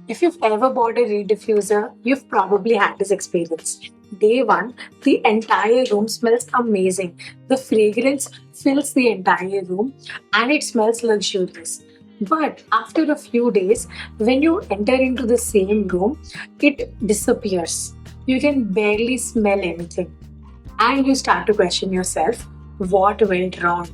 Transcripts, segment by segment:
If you've ever bought a reed diffuser, you've probably had this experience. Day one, the entire room smells amazing. The fragrance fills the entire room and it smells luxurious. But after a few days, when you enter into the same room, it disappears. You can barely smell anything. And you start to question yourself, what went wrong?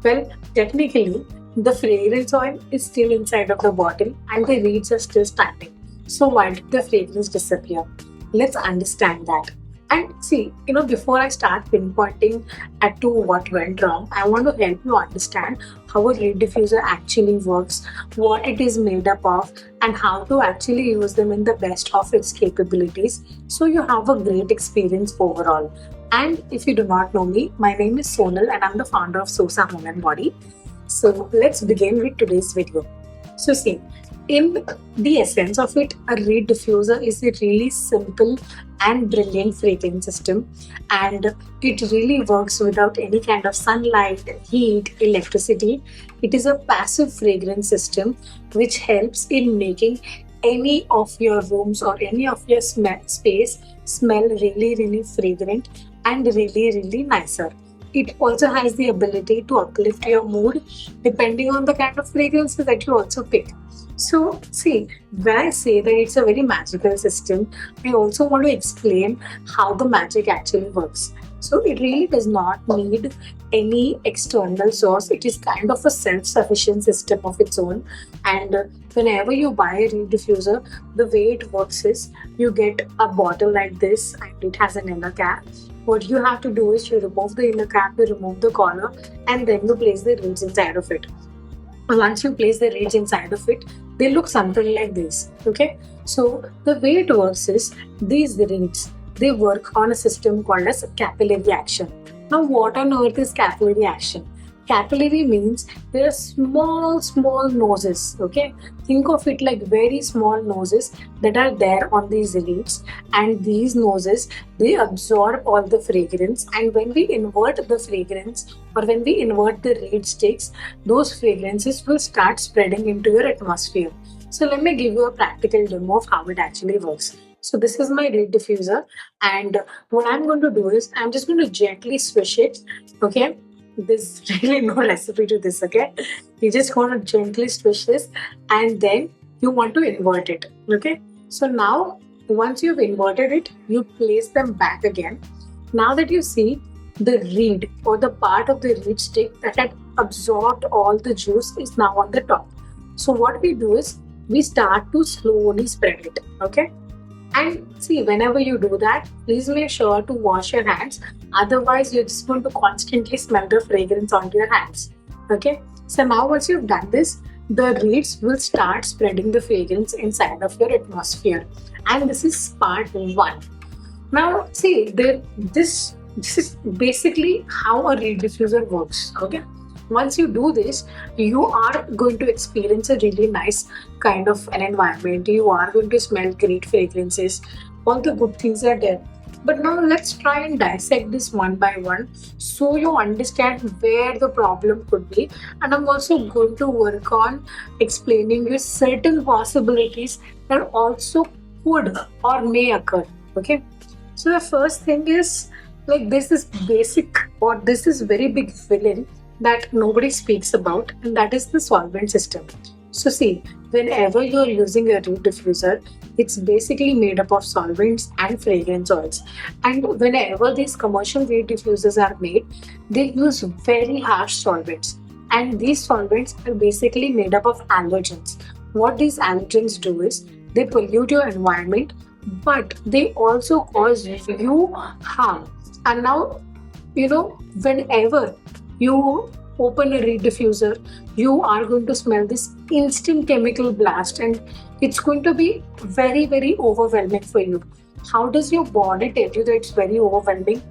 Well, technically, the fragrance oil is still inside of the bottle and the reeds are still standing. So why did the fragrance disappear? Let's understand that. And see, before I start pinpointing at to what went wrong, I want to help you understand how a reed diffuser actually works, what it is made up of, and how to actually use them in the best of its capabilities so you have a great experience overall. And if you do not know me, my name is Sonal and I'm the founder of SOSA Home and Body. So let's begin with today's video. So see, in the essence of it, a reed diffuser is a really simple and brilliant fragrance system, and it really works without any kind of sunlight, heat, electricity. It is a passive fragrance system which helps in making any of your rooms or any of your space smell really, really fragrant and really, really nicer. It also has the ability to uplift your mood depending on the kind of fragrances that you also pick. So, see, when I say that it's a very magical system, I also want to explain how the magic actually works. So, it really does not need any external source. It is kind of a self sufficient system of its own. And whenever you buy a reed diffuser, the way it works is you get a bottle like this and it has an inner cap. What you have to do is you remove the inner cap, you remove the collar, and then you place the reeds inside of it. Once you place the reeds inside of it, they look something like this. Okay, so the way it works is these reeds, they work on a system called as capillary action. Now, what on earth is capillary action? Capillary means there are small noses. Okay, think of it like very small noses that are there on these reeds, and these noses, they absorb all the fragrance, and when we invert the fragrance or when we invert the reed sticks, those fragrances will start spreading into your atmosphere. So let me give you a practical demo of how it actually works. So this is my reed diffuser, and what I'm going to do is I'm just going to gently swish it. Okay, there's really no recipe to this. Okay, you just want to gently swish this and then you want to invert it. Okay, so now once you've inverted it, you place them back again. Now that you see the reed or the part of the reed stick that had absorbed all the juice is now on the top. So what we do is we start to slowly spread it. Okay, and see, whenever you do that, please make sure to wash your hands. Otherwise, you're just going to constantly smell the fragrance onto your hands. Okay. So now once you've done this, the reeds will start spreading the fragrance inside of your atmosphere. And this is part one. Now, see, this is basically how a reed diffuser works. Okay. Once you do this, you are going to experience a really nice kind of an environment. You are going to smell great fragrances. All the good things are there. But now let's try and dissect this one by one so you understand where the problem could be. And I'm also going to work on explaining you certain possibilities that also could or may occur. Okay. So the first thing is like this is basic or this is very big villain that nobody speaks about, and that is the solvent system. So see, whenever you're using a reed diffuser, it's basically made up of solvents and fragrance oils. And whenever these commercial reed diffusers are made, they use very harsh solvents. And these solvents are basically made up of allergens. What these allergens do is they pollute your environment, but they also cause you harm. And now, whenever you open a reed diffuser, you are going to smell this instant chemical blast, and it's going to be very, very overwhelming for you. How does your body tell you that it's very overwhelming?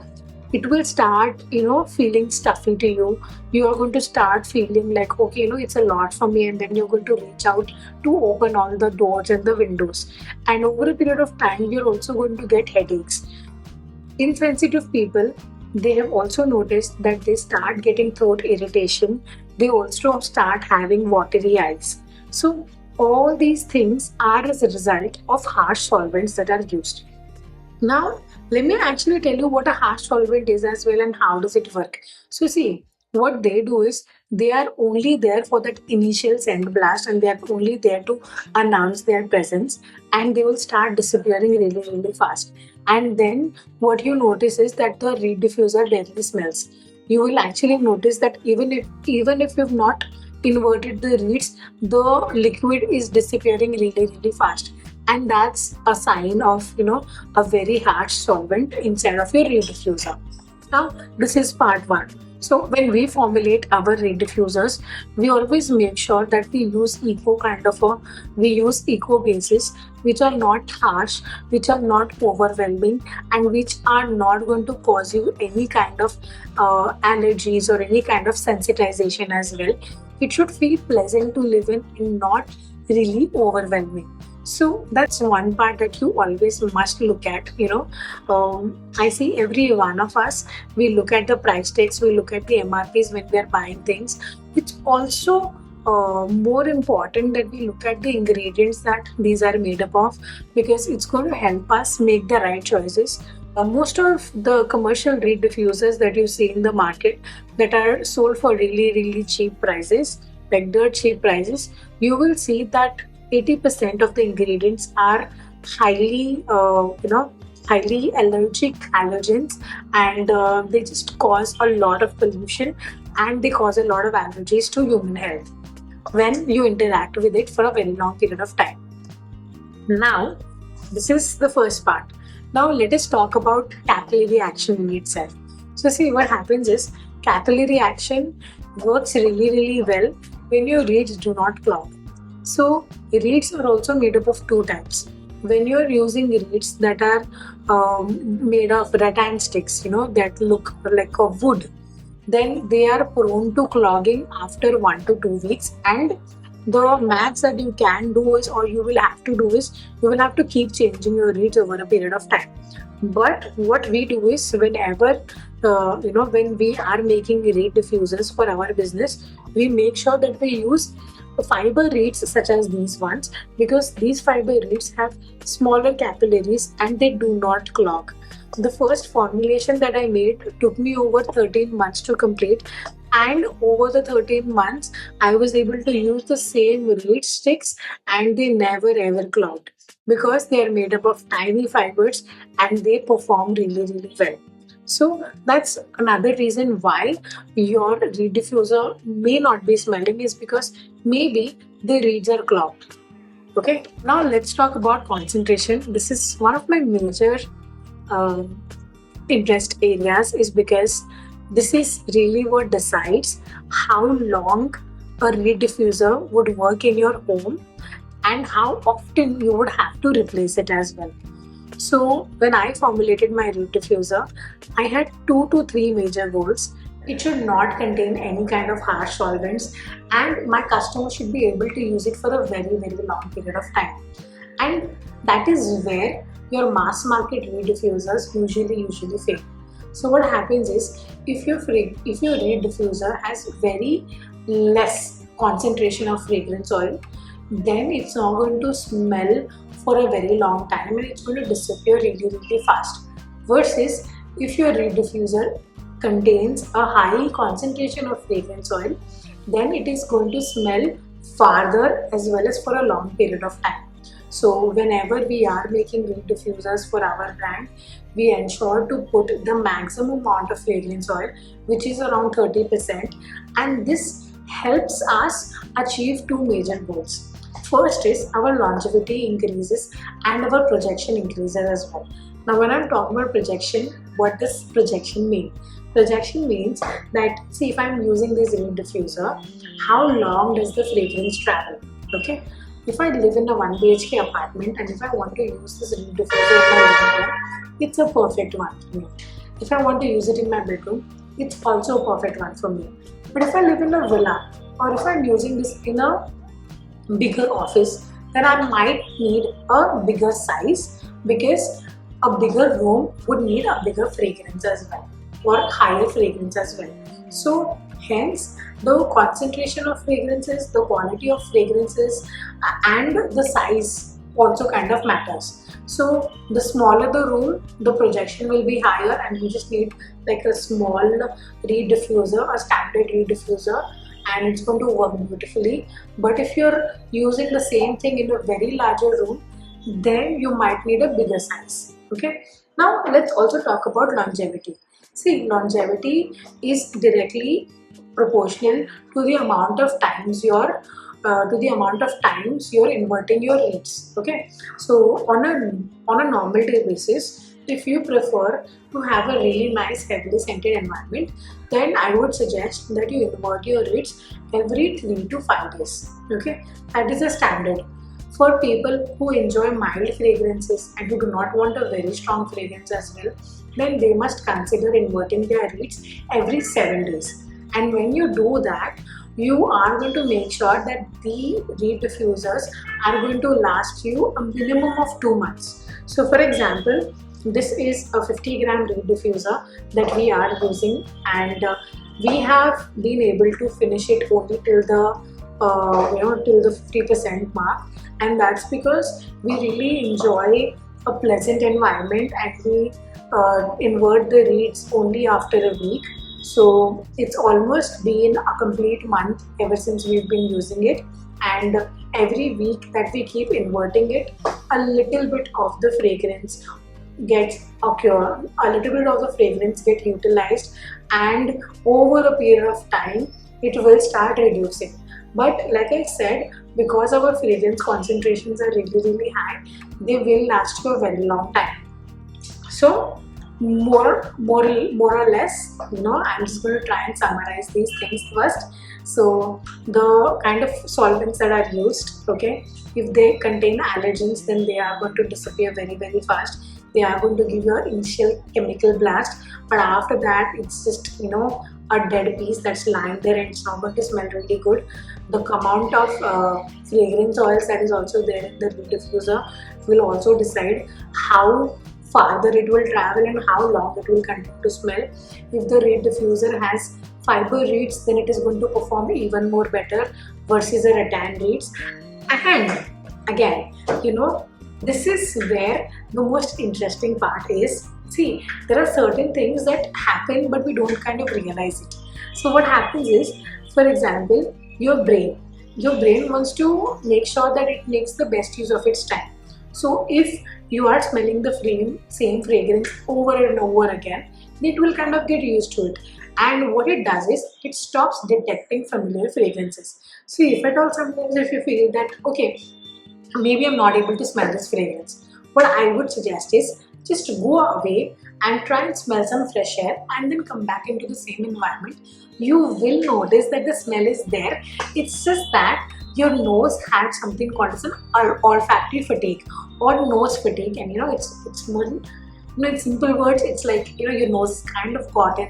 It will start, feeling stuffy to you. You are going to start feeling like, okay, it's a lot for me, and then you're going to reach out to open all the doors and the windows. And over a period of time, you're also going to get headaches. Insensitive people, they have also noticed that they start getting throat irritation. They also start having watery eyes. So All these things are as a result of harsh solvents that are used. Now, let me actually tell you what a harsh solvent is as well and how does it work. So see, what they do is they are only there for that initial scent blast and they are only there to announce their presence, and they will start disappearing really, really fast. And then what you notice is that the reed diffuser barely smells. You will actually notice that even if you've not inverted the reeds, the liquid is disappearing really, really fast. And that's a sign of a very harsh solvent inside of your reed diffuser. Now, this is part one. So, when we formulate our reed diffusers, we always make sure that we use eco bases which are not harsh, which are not overwhelming, and which are not going to cause you any kind of allergies or any kind of sensitization as well. It should feel pleasant to live in and not really overwhelming. So that's one part that you always must look at. I see every one of us, we look at the price tags, we look at the MRPs when we are buying things. It's also more important that we look at the ingredients that these are made up of, because it's going to help us make the right choices. Most of the commercial reed diffusers that you see in the market that are sold for really, really cheap prices, like dirt cheap prices, you will see that 80% of the ingredients are highly, highly allergic allergens, and they just cause a lot of pollution and they cause a lot of allergies to human health when you interact with it for a very long period of time. Now, this is the first part. Now, let us talk about capillary action in itself. So, see what happens is capillary action works really, really well when your reeds do not clog. So, reeds are also made up of two types. When you're using reeds that are made of rattan sticks, that look like a wood, then they are prone to clogging after 1 to 2 weeks. And the max that you can do is, or you will have to do is, you will have to keep changing your reeds over a period of time. But what we do is, whenever when we are making reed diffusers for our business, we make sure that we use fiber reeds such as these ones, because these fiber reeds have smaller capillaries and they do not clog. The first formulation that I made took me over 13 months to complete, and over the 13 months I was able to use the same reed sticks and they never ever clogged, because they are made up of tiny fibers and they perform really, really well. So that's another reason why your reed diffuser may not be smelling, is because maybe the reeds are clogged. Okay, now let's talk about concentration. This is one of my major uh, interest areas, is because this is really what decides how long a reed diffuser would work in your home and how often you would have to replace it as well. So when I formulated my reed diffuser, I had 2 to 3 major goals. It should not contain any kind of harsh solvents, and my customer should be able to use it for a very, very long period of time. And that is where your mass market reed diffusers usually fail. So what happens is, if your reed diffuser has very less concentration of fragrance oil, then it's not going to smell for a very long time and it's going to disappear really, really fast. Versus if your reed diffuser contains a high concentration of fragrance oil, then it is going to smell farther as well as for a long period of time. So whenever we are making reed diffusers for our brand, we ensure to put the maximum amount of fragrance oil, which is around 30%, and this helps us achieve two major goals. First is our longevity increases and our projection increases as well. Now, when I'm talking about projection, what does projection mean? Projection means that, see, if I'm using this reed diffuser, how long does the fragrance travel? Okay. If I live in a 1 BHK apartment and if I want to use this reed diffuser in my living room, it's a perfect one for me. If I want to use it in my bedroom, it's also a perfect one for me. But if I live in a villa, or if I'm using this in a bigger office, then I might need a bigger size, because a bigger room would need a bigger fragrance as well, or higher fragrance as well. So Hence, the concentration of fragrances, the quality of fragrances, and the size also kind of matters. So the smaller the room, the projection will be higher, and you just need like a small reed diffuser, a standard reed diffuser, and it's going to work beautifully. But if you're using the same thing in a very larger room, then you might need a bigger size. Okay. Now let's also talk about longevity. See, longevity is directly proportional to the amount of times you're inverting your reeds. Okay, so on a normal day basis, if you prefer to have a really nice heavily scented environment, then I would suggest that you invert your reeds every 3 to 5 days. Okay, that is a standard. For people who enjoy mild fragrances and who do not want a very strong fragrance as well, then they must consider inverting their reeds every 7 days. And when you do that, you are going to make sure that the reed diffusers are going to last you a minimum of 2 months. So for example, this is a 50-gram reed diffuser that we are using, and we have been able to finish it only till the 50% mark, and that's because we really enjoy a pleasant environment, and we invert the reeds only after a week. So it's almost been a complete month ever since we've been using it, and every week that we keep inverting it, a little bit of the fragrance gets occur, a little bit of the fragrance get utilized, and over a period of time it will start reducing. But like I said, because our fragrance concentrations are really high, they will last you a very long time. So more or less, I'm just going to try and summarize these things first. So the kind of solvents that are used, okay, if they contain allergens, then they are going to disappear very fast. They are going to give you an initial chemical blast, but after that it's just a dead piece that's lying there, and it's not going to smell really good. The amount of fragrance oils that is also there in the diffuser will also decide how farther it will travel and how long it will continue to smell. If the reed diffuser has fiber reeds, then it is going to perform even more better versus a rattan reeds. And again, this is where the most interesting part is. See, there are certain things that happen but we don't kind of realize it. So what happens is, for example, your brain wants to make sure that it makes the best use of its time. So if you are smelling the same fragrance over and over again, it will kind of get used to it. And what it does is, it stops detecting familiar fragrances. So if at all, sometimes if you feel that, okay, maybe I'm not able to smell this fragrance, what I would suggest is just go away and try and smell some fresh air, and then come back into the same environment. You will notice that the smell is there. It's just that your nose had something called as an olfactory fatigue or nose fatigue, and it's more, in simple words, it's like your nose is kind of gotten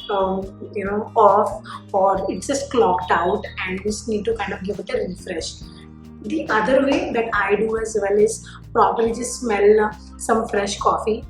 off, or it's just clogged out, and you just need to kind of give it a refresh. The other way that I do as well is probably just smell some fresh coffee.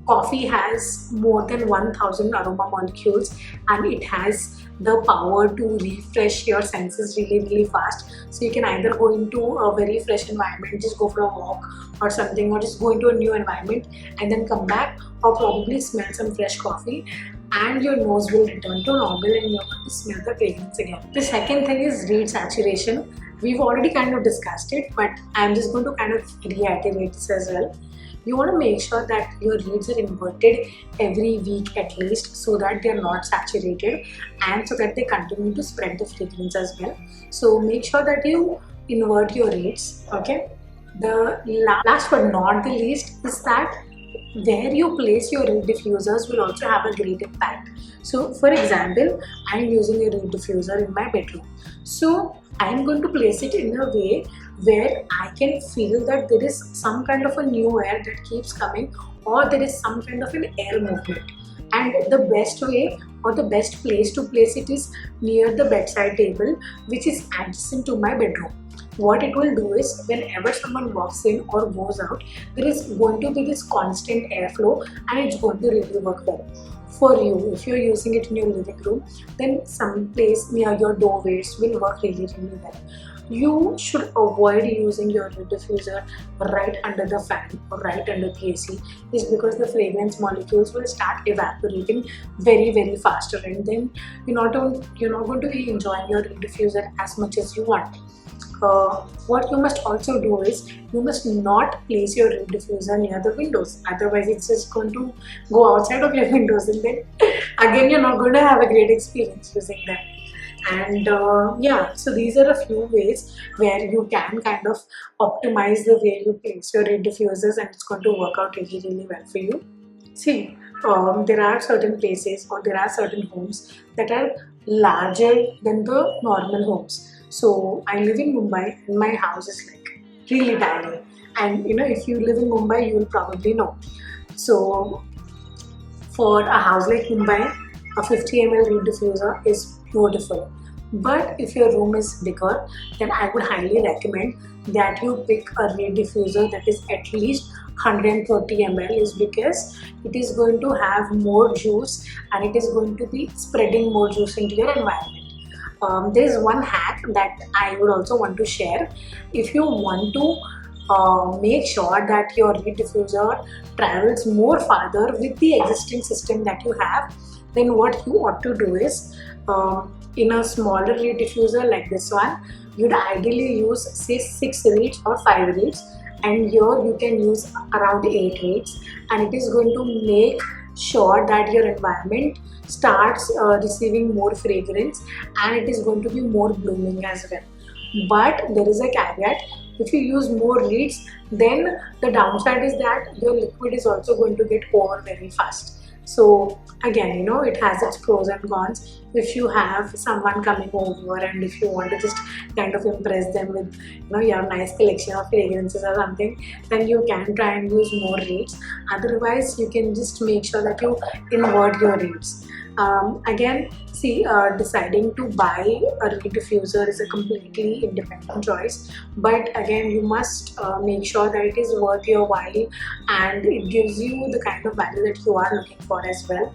Coffee has more than 1000 aroma molecules, and it has the power to refresh your senses really fast. So you can either go into a very fresh environment, just go for a walk or something, or just go into a new environment and then come back, or probably smell some fresh coffee, and your nose will return to normal and you're going to smell the fragrance again. The second thing is reed saturation. We've already kind of discussed it, but I'm just going to kind of reiterate this as well. You want to make sure that your reeds are inverted every week at least, so that they're not saturated and so that they continue to spread the fragrance as well. So make sure that you invert your reeds, okay? The last but not the least is that where you place your reed diffusers will also have a great impact. So for example, I'm using a reed diffuser in my bedroom. So I'm going to place it in a way where I can feel that there is some kind of a new air that keeps coming, or there is some kind of an air movement. And the best way or the best place to place it is near the bedside table, which is adjacent to my bedroom. what it will do is whenever someone walks in or goes out, there is going to be this constant airflow and it's going to really work well. For you, if you're using it in your living room, then some place near your doorways will work really well. You should avoid using your diffuser right under the fan or right under the AC, is because the fragrance molecules will start evaporating very faster, and then you're not going to be enjoying your diffuser as much as you want. What you must also do is you must not place your diffuser near the windows, otherwise it's just going to go outside of your windows, and then again you're not going to have a great experience using them. And yeah, so these are a few ways where you can kind of optimize the way you place your diffusers, and it's going to work out really well for you. See, there are certain places or there are certain homes that are larger than the normal homes. So I live in Mumbai and my house is like really tiny. And if you live in Mumbai, you will probably know. So for a house like Mumbai, a 50 ml reed diffuser is beautiful. But if your room is bigger, then I would highly recommend that you pick a reed diffuser that is at least 130 ml, is because it is going to have more juice and it is going to be spreading more juice into your environment. There's one hack that I would also want to share. If you want to make sure that your reed diffuser travels more farther with the existing system that you have, then what you ought to do is, in a smaller reed diffuser like this one, you'd ideally use say 6 reeds or 5 reeds, and here you can use around 8 reeds, and it is going to make sure that your environment starts receiving more fragrance, and it is going to be more blooming as well. But there is a caveat: if you use more reeds, then the downside is that your liquid is also going to get over very fast. So again, it has its pros and cons. If you have someone coming over and if you want to just kind of impress them with your nice collection of fragrances or something, then you can try and use more reeds. Otherwise, you can just make sure that you invert your reeds. Again, see, deciding to buy a reed diffuser is a completely independent choice, but again, you must make sure that it is worth your while and it gives you the kind of value that you are looking for as well.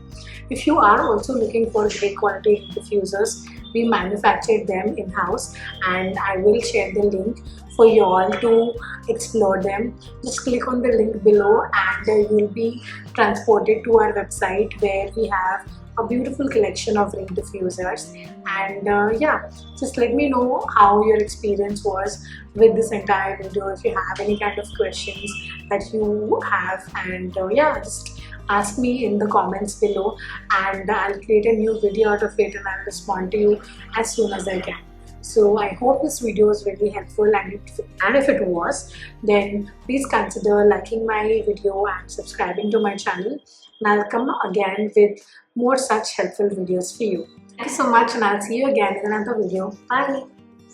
If you are also looking for great quality diffusers, we manufacture them in-house, and I will share the link for you all to explore them. Just click on the link below and you will be transported to our website, where we have a beautiful collection of reed diffusers. And yeah, just let me know how your experience was with this entire video. If you have any kind of questions that you have, and yeah, just ask me in the comments below, and I'll create a new video out of it and I'll respond to you as soon as I can. So I hope this video was really helpful, and if it was, then please consider liking my video and subscribing to my channel, and I'll come again with more such helpful videos for you. Thank you so much, and I'll see you again in another video. Bye!